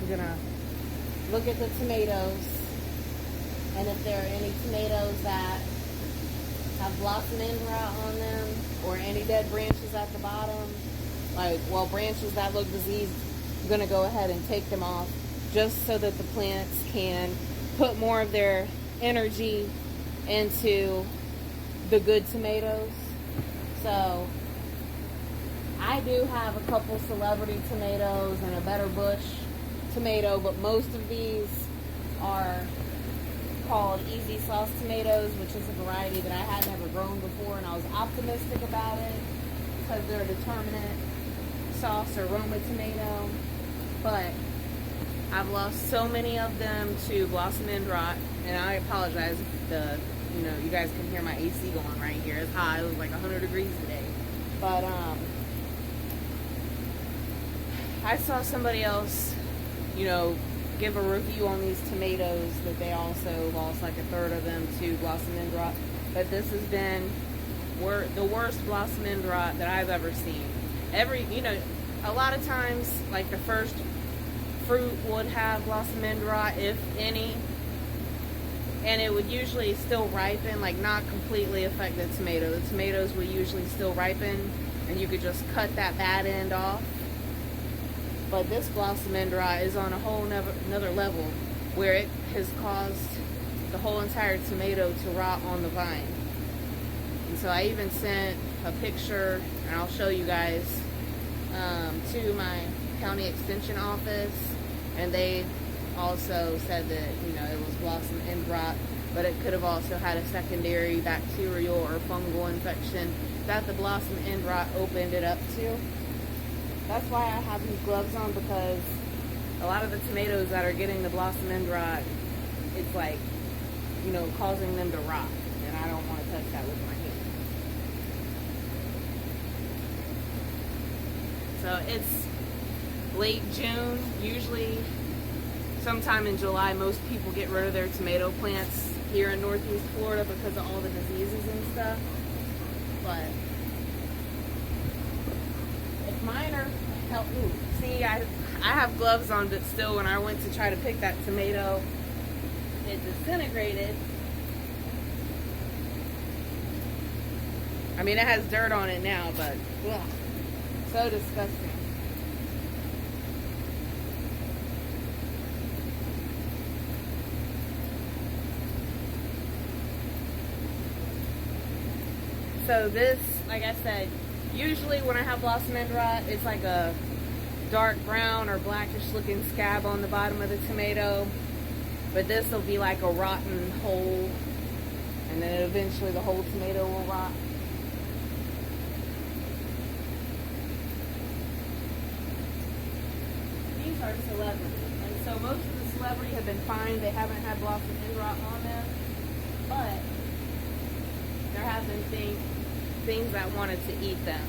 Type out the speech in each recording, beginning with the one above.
We're gonna look at the tomatoes, and if there are any tomatoes that have blossom end rot on them, or any dead branches at the bottom, like, well, branches that look diseased, I'm gonna go ahead and take them off, just so that the plants can put more of their energy into the good tomatoes. So I do have a couple celebrity tomatoes and a better bush tomato, but most of these are called easy sauce tomatoes, which is a variety that I had never grown before, and I was optimistic about it because they're a determinate sauce or Roma tomato. But I've lost so many of them to blossom end rot, and I apologize if you guys can hear my AC going right here. It's hot. It was like 100 degrees today. But I saw somebody else, give a review on these tomatoes that they also lost like a third of them to blossom end rot. But this has been the worst blossom end rot that I've ever seen. A lot of times, like, the first fruit would have blossom end rot, if any, and it would usually still ripen, like not completely affect the tomato. The tomatoes would usually still ripen, and you could just cut that bad end off. But this blossom end rot is on a whole another level, where it has caused the whole entire tomato to rot on the vine. And so I even sent a picture, and I'll show you guys, to my county extension office, and they also said that it was blossom end rot, but it could have also had a secondary bacterial or fungal infection that the blossom end rot opened it up to. That's why I have these gloves on, because a lot of the tomatoes that are getting the blossom end rot, it's like, causing them to rot, and I don't want to touch that with my hand. So it's late June. Usually sometime in July, most people get rid of their tomato plants here in Northeast Florida because of all the diseases and stuff. But if mine are healthy, see, I have gloves on, but still, when I went to try to pick that tomato, it disintegrated. I mean, it has dirt on it now, but ugh, so disgusting. So this, like I said, usually when I have blossom end rot, it's like a dark brown or blackish looking scab on the bottom of the tomato. But this will be like a rotten hole, and then eventually the whole tomato will rot. These are celebrities, and so most of the celebrity have been fine. They haven't had blossom end rot on them, but there have been things that wanted to eat them.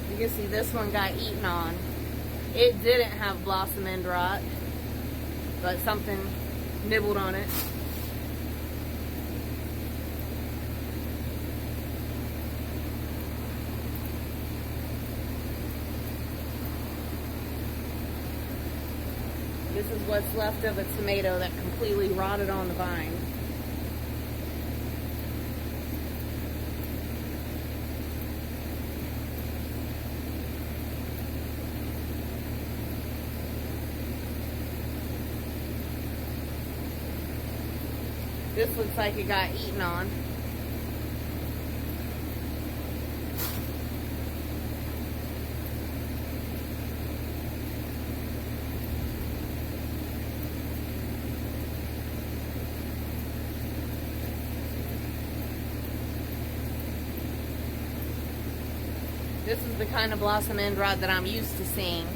You can see this one got eaten on. It didn't have blossom end rot, but something nibbled on it. This is what's left of a tomato that completely rotted on the vine. This looks like it got eaten on. This is the kind of blossom end rot that I'm used to seeing.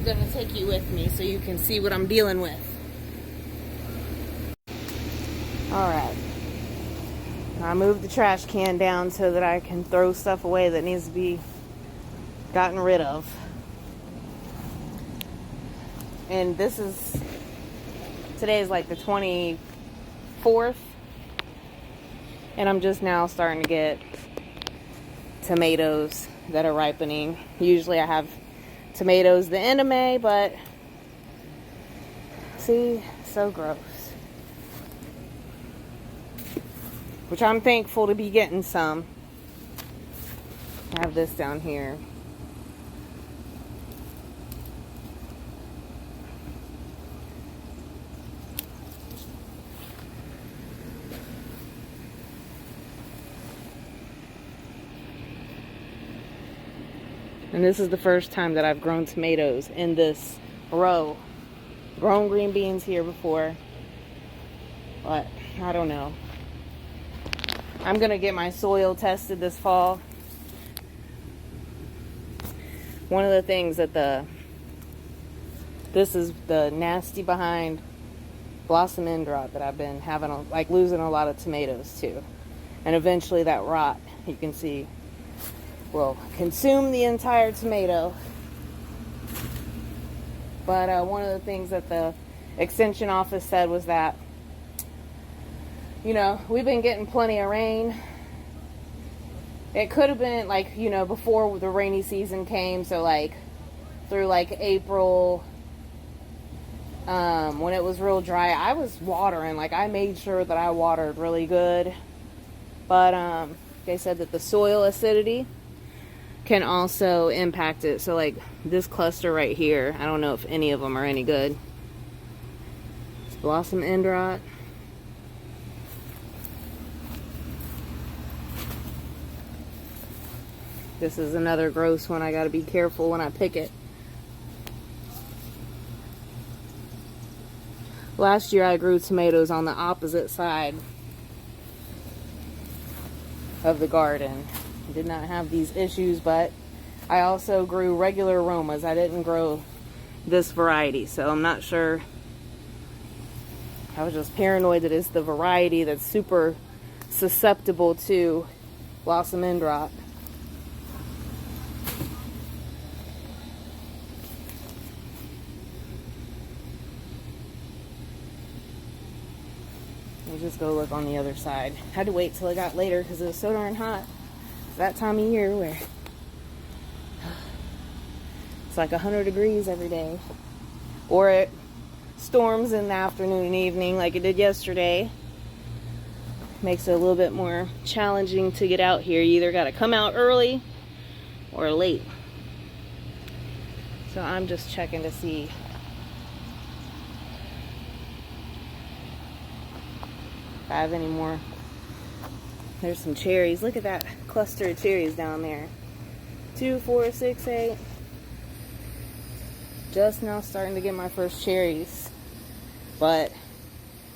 gonna take you with me so you can see what I'm dealing with. Alright. I moved the trash can down so that I can throw stuff away that needs to be gotten rid of. And this is, today is like the 24th. And I'm just now starting to get tomatoes that are ripening. Usually I have tomatoes the end of May, but see, so gross. Which I'm thankful to be getting some. I have this down here. And this is the first time that I've grown tomatoes in this row. Grown green beans here before, but I don't know. I'm gonna get my soil tested this fall. One of the things that this is the nasty behind blossom end rot that I've been having, like losing a lot of tomatoes to. And eventually that rot, you can see, will consume the entire tomato. But one of the things that the extension office said was that, you know, we've been getting plenty of rain. It could have been like, you know, before the rainy season came, so like through like April, when it was real dry, I was watering. Like I made sure that I watered really good. But they said that the soil acidity can also impact it. So like this cluster right here, I don't know if any of them are any good. It's blossom end rot. This is another gross one. I gotta be careful when I pick it. Last year I grew tomatoes on the opposite side of the garden. Did not have these issues, but I also grew regular aromas. I didn't grow this variety, so I'm not sure. I was just paranoid that it's the variety that's super susceptible to blossom end rot. We'll just go look on the other side. Had to wait till it got later because it was so darn hot. That time of year where it's like 100 degrees every day, or it storms in the afternoon and evening like it did yesterday. Makes it a little bit more challenging to get out here. You either got to come out early or late. So I'm just checking to see if I have any more. There's some cherries. Look at that cluster of cherries down there. 2, 4, 6, 8. Just now starting to get my first cherries. But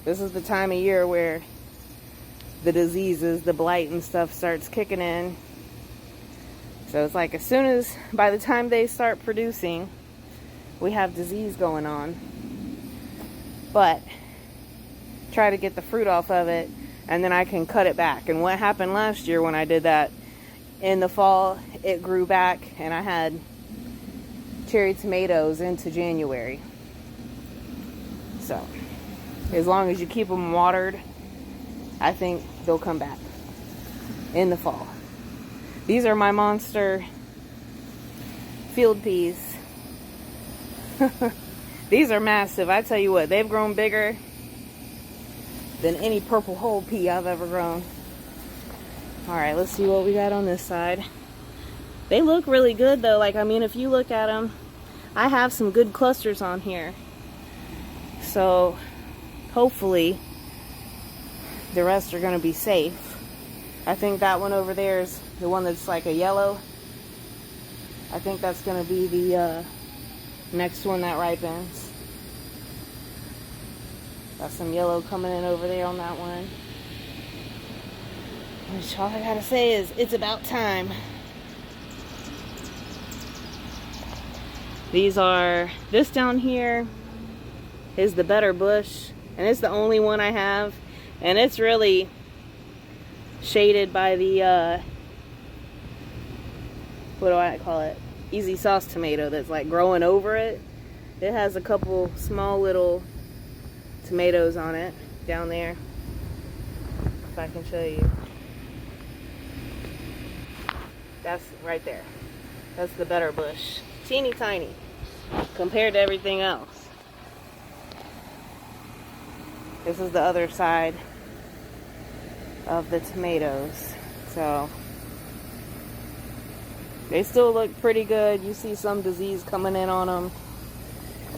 this is the time of year where the diseases, the blight and stuff starts kicking in. So it's like as soon as, by the time they start producing, we have disease going on. But try to get the fruit off of it, and then I can cut it back. And what happened last year when I did that, in the fall, it grew back, and I had cherry tomatoes into January. So, as long as you keep them watered, I think they'll come back in the fall. These are my monster field peas. These are massive. I tell you what, they've grown bigger than any purple whole pea I've ever grown. Alright, let's see what we got on this side. They look really good though. Like, I mean, if you look at them, I have some good clusters on here. So, hopefully, the rest are going to be safe. I think that one over there is the one that's like a yellow. I think that's going to be the next one that ripens. Got some yellow coming in over there on that one. Which all I gotta say is, it's about time. These are, this down here is the Better Bush, and it's the only one I have, and it's really shaded by the what do I call it, easy sauce tomato that's like growing over it. It has a couple small little tomatoes on it down there, if I can show you. That's right there. That's the Better Bush. Teeny tiny compared to everything else. This is the other side of the tomatoes. So they still look pretty good. You see some disease coming in on them.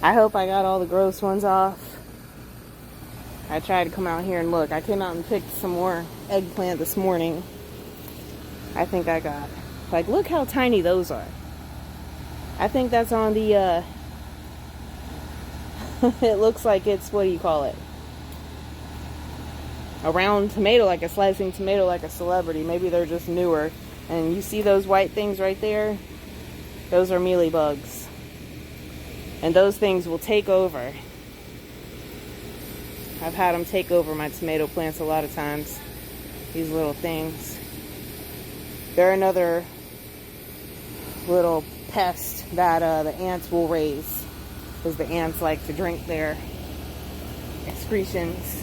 I hope I got all the gross ones off. I tried to come out here and look. I came out and picked some more eggplant this morning. I think I got, like, look how tiny those are. I think that's on the, it looks like it's, what do you call it? A round tomato, like a slicing tomato, like a celebrity. Maybe they're just newer. And you see those white things right there? Those are mealybugs. And those things will take over. I've had them take over my tomato plants a lot of times. These little things. They're another little pest that the ants will raise, because the ants like to drink their excretions.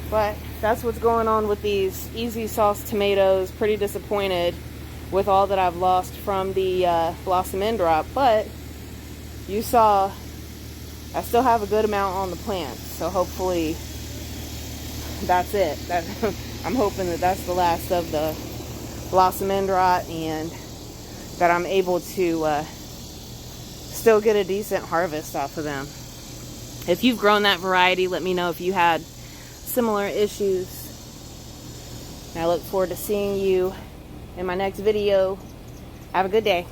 But that's what's going on with these easy sauce tomatoes. Pretty disappointed with all that I've lost from the blossom end drop, but you saw I still have a good amount on the plant, so hopefully that's it. I'm hoping that that's the last of the blossom end rot, and that I'm able to still get a decent harvest off of them. If you've grown that variety, let me know if you had similar issues. And I look forward to seeing you in my next video. Have a good day.